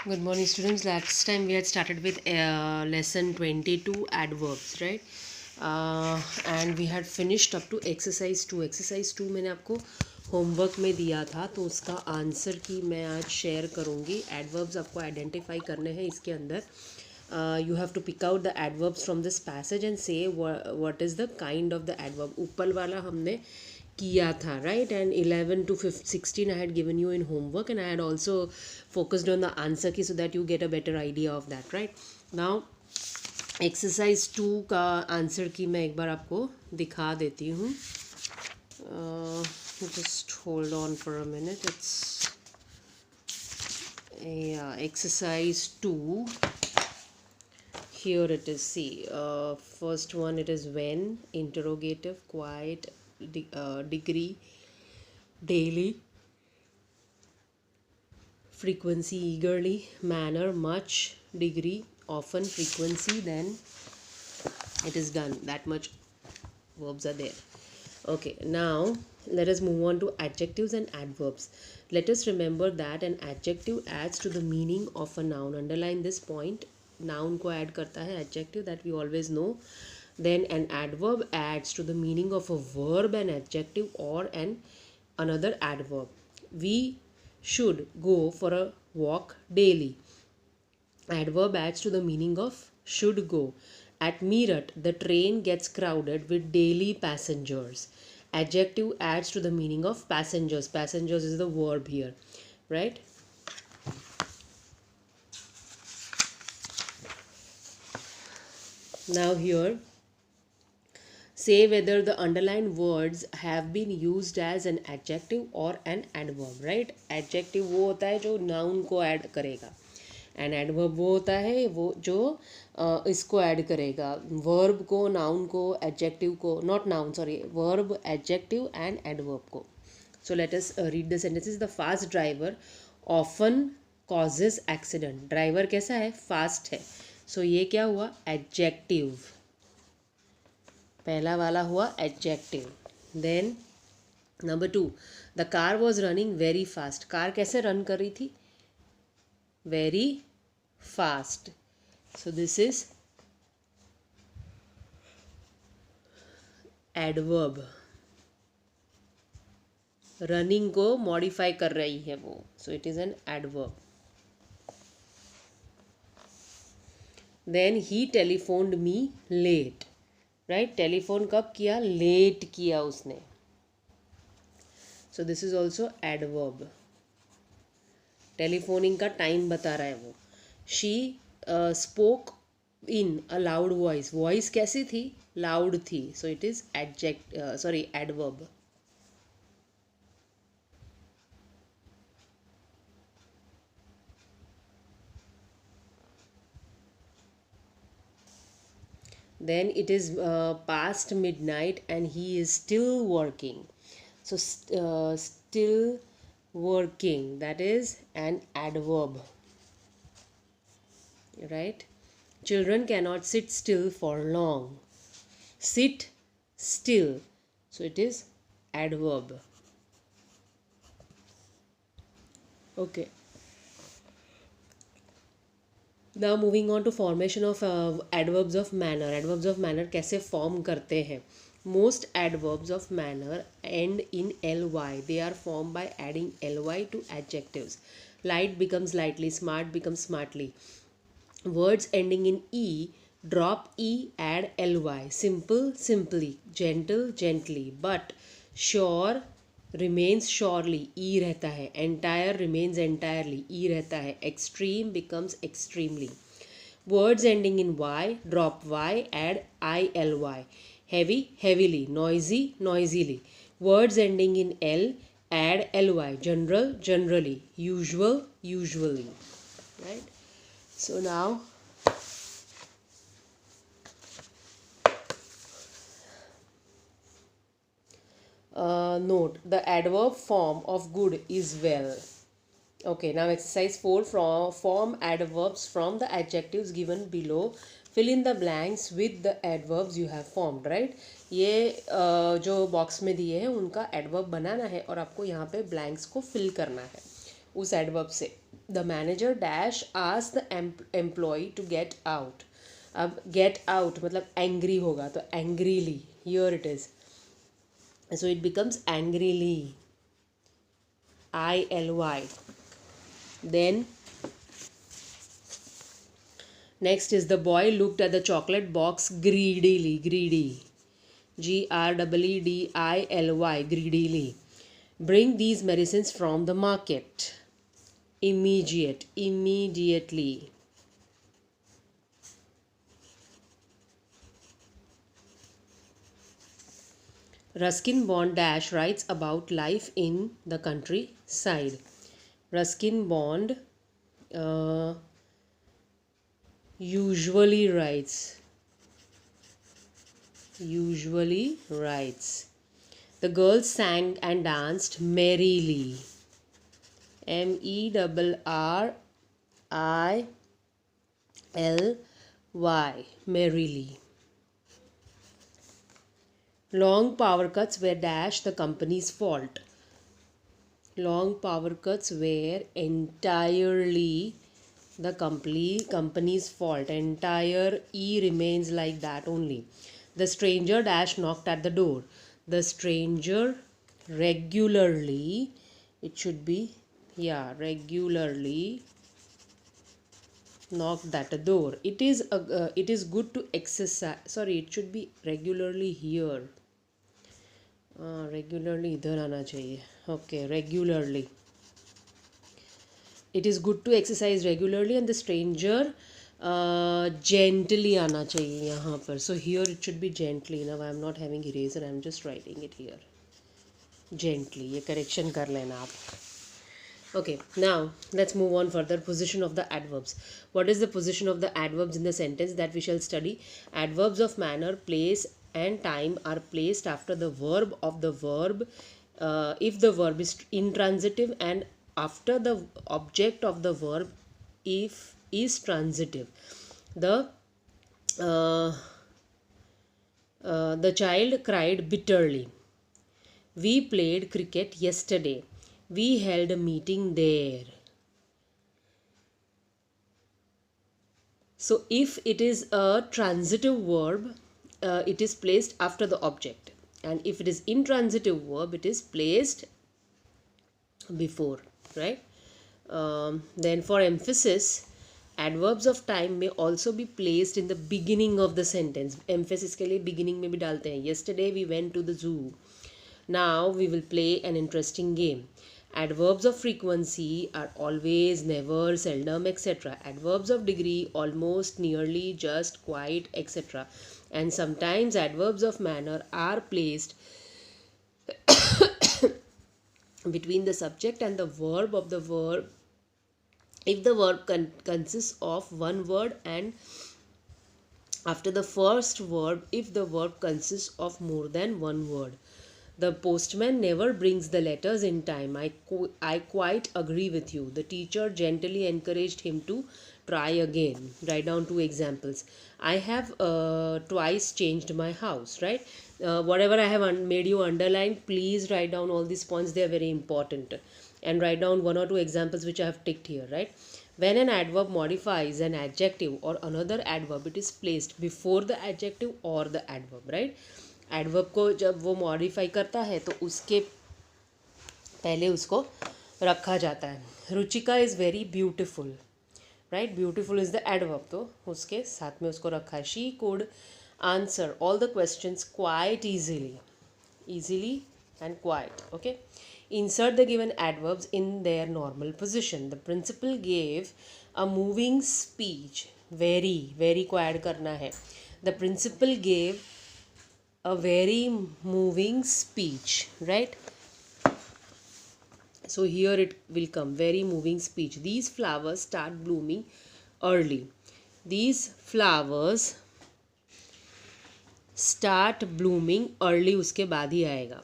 Good morning, students. Last time we had started with lesson 22 adverbs, right? And we had finished up to exercise 2. Exercise 2 मैंने आपको homework में दिया था, तो उसका आंसर की मैं आज शेयर करूँगी. एडवर्ब्स आपको आइडेंटिफाई करने हैं इसके अंदर. You have to pick out the adverbs from this passage and say what is the kind of the adverb. ऊपर वाला हमने किया था, right? And 11 to 16 I had given you in homework, and I had also focused on the answer key so that you get a better idea of that, right? Now exercise 2 का answer की मैं एक बार आपको दिखा देती हूँ. Just hold on for a minute. It's exercise 2. Here it is. See, first one, it is when, interrogative, quiet, degree, daily, frequency, eagerly, manner, much, degree, often, frequency, then it is done. That much verbs are there. Okay, now let us move on to adjectives and adverbs. Let us remember that an adjective adds to the meaning of a noun. Underline this point. Noun को add करता है adjective, that we always know. Then an adverb adds to the meaning of a verb, an adjective, or another adverb. We should go for a walk daily. Adverb adds to the meaning of should go. At Meerut, the train gets crowded with daily passengers. Adjective adds to the meaning of passengers. Passengers is the verb here, right? Now here, say whether the underlined words have been used as an adjective or an adverb, right? Adjective वो होता है जो noun को add करेगा, and adverb वो होता है वो जो इसको add करेगा, verb को, noun को, adjective को, not noun, sorry, verb, adjective and adverb को. So let us read the sentences. The fast driver often causes accident. Driver कैसा है? Fast है. So ये क्या हुआ? Adjective. पहला वाला हुआ adjective. Then number 2, the car was running very fast. Car कैसे run कर रही थी? Very fast. So this is adverb. Running को modify कर रही है वो. So it is an adverb. Then he telephoned me late. Right? Telephone कब किया? Late किया उसने. So this is also adverb. Telephoning का time बता रहा है वो. She spoke in a loud voice. Voice कैसी थी? Loud थी. So it is adverb. Then it is past midnight and he is still working. So still working, that is an adverb, right? Children cannot sit still for long. Sit still, so it is adverb. Okay. Now moving on to formation of adverbs of manner. Adverbs of manner कैसे form करते हैं? Most adverbs of manner end in ly. They are formed by adding ly to adjectives. Light becomes lightly, smart becomes smartly. Words ending in e, drop e, add ly. Simple, simply. Gentle, gently. But sure remains surely, e रहता है. Entire remains entirely, e रहता है. Extreme becomes extremely. Words ending in y, drop y, add ily. Heavy, heavily. Noisy, noisily. Words ending in l, add ly. General, generally. Usual, usually. Right? So now note the adverb form of good is well. Okay, now exercise 4, form adverbs from the adjectives given below. Fill in the blanks with the adverbs you have formed, right? ये जो box में दिए हैं उनका adverb बनाना है और आपको यहाँ पे blanks को fill करना है उस adverb से. The manager dash asked the employee to get out. अब get out मतलब angry होगा तो angrily, here it is, so it becomes angrily, ILY. Then next is the boy looked at the chocolate box greedily, greedy, GREEDILY, greedily. Bring these medicines from the market. Immediately. Ruskin Bond dash writes about life in the countryside. Ruskin Bond usually writes. The girls sang and danced merrily. MERRILY, merrily. Long power cuts were dash the company's fault. Long power cuts were entirely the company's fault. Entire E remains like that only. The stranger dash knocked at the door. The stranger regularly, it should be, regularly knocked at the door. It is good to exercise, sorry, it should be regularly here. Regularly इधर आना चाहिए. Okay, regularly. It is good to exercise regularly, and the stranger gently आना चाहिए यहाँ पर. So here it should be gently. Now I am not having eraser, I am just writing it here. Gently. ये correction कर लेना आप. Okay, now let's move on further. Position of the adverbs. What is the position of the adverbs in the sentence that we shall study? Adverbs of manner, place and time are placed after the verb of the verb if the verb is intransitive, and after the object of the verb if is transitive. The child cried bitterly. We played cricket yesterday. We held a meeting there. So if it is a transitive verb, it is placed after the object, and if it is intransitive verb, it is placed before, right? Then for emphasis, adverbs of time may also be placed in the beginning of the sentence. Emphasis के लिए beginning में भी डालते हैं. Yesterday we went to the zoo. Now we will play an interesting game. Adverbs of frequency are always, never, seldom, etc. Adverbs of degree almost, nearly, just, quite, etc. And sometimes adverbs of manner are placed between the subject and the verb of the verb if the verb consists of one word, and after the first verb if the verb consists of more than one word. The postman never brings the letters in time. I quite agree with you. The teacher gently encouraged him to try again. Write down 2 examples. I have twice changed my house, right? Whatever I have made you underline, please write down all these points. They are very important. And write down 1 or 2 examples which I have ticked here, right? When an adverb modifies an adjective or another adverb, it is placed before the adjective or the adverb, right? Adverb को जब वो modify करता है तो उसके पहले उसको रखा जाता है. Ruchika is very beautiful, right? Beautiful is the adverb, तो उसके साथ में उसको रखा है. She could answer all the questions quite easily and quite. Okay, insert the given adverbs in their normal position. The principal gave a moving speech. Very को add करना है. The principal gave a very moving speech, right? So here it will come, very moving speech. These flowers start blooming early. These flowers start blooming early, उसके बाद ही आएगा.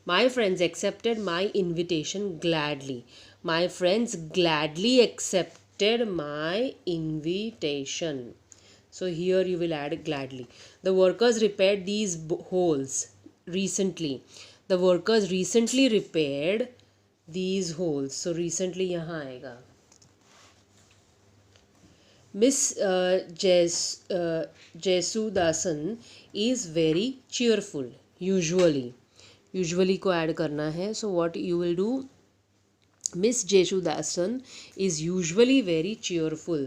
My friends accepted my invitation gladly. My friends gladly accepted my invitation. So here you will add gladly. The workers repaired these holes recently. The workers recently repaired these holes. So recently यहाँ आएगा. Miss Jesudasan is very cheerful. Usually को add करना है. So what you will do? Miss Jesudasan is usually very cheerful.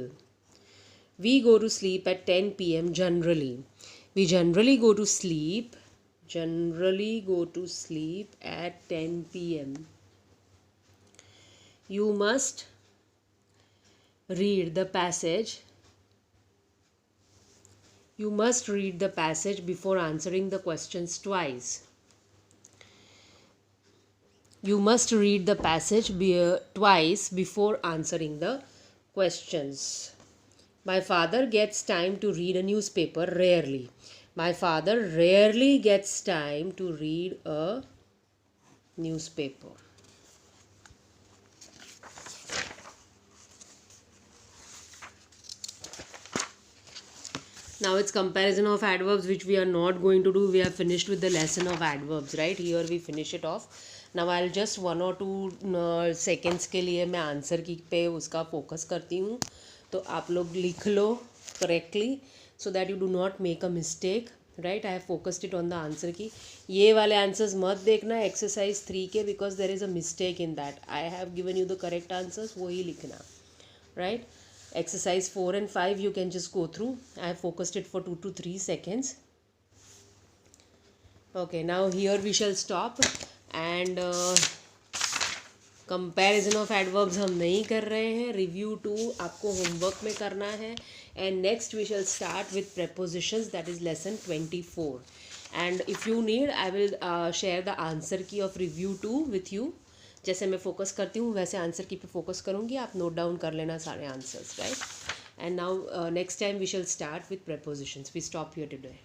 We go to sleep at 10 p.m. generally. We generally go to sleep at 10 p.m. You must read the passage. You must read the passage before answering the questions twice. You must read the passage twice before answering the questions. My father gets time to read a newspaper rarely. My father rarely gets time to read a newspaper. Now it's comparison of adverbs, which we are not going to do. We are finished with the lesson of adverbs, right? Here we finish it off. Now I'll just 1 or 2 seconds के लिए मैं answer की पे उसका focus करती हूँ. तो आप लोग लिख लो correctly so that you do not make a mistake. Right, I have focused it on the answer की. ये वाले आंसर्स मत देखना एक्सरसाइज 3 के, because there is a mistake in that. I have given you the correct answers, वही लिखना. Right, exercise 4 and 5 you can just go through. I have focused it for 2 to 3 seconds. Okay, now here we shall stop. And comparison of adverbs हम नहीं कर रहे हैं. Review 2 आपको homework में करना है. And next we shall start with prepositions, that is lesson 24. And if you need I will share the answer key of review 2 with you. जैसे मैं फोकस करती हूँ वैसे आंसर की पे फोकस करूँगी. आप नोट डाउन कर लेना सारे answers. Right, and now next time we shall start with prepositions. We stop here today.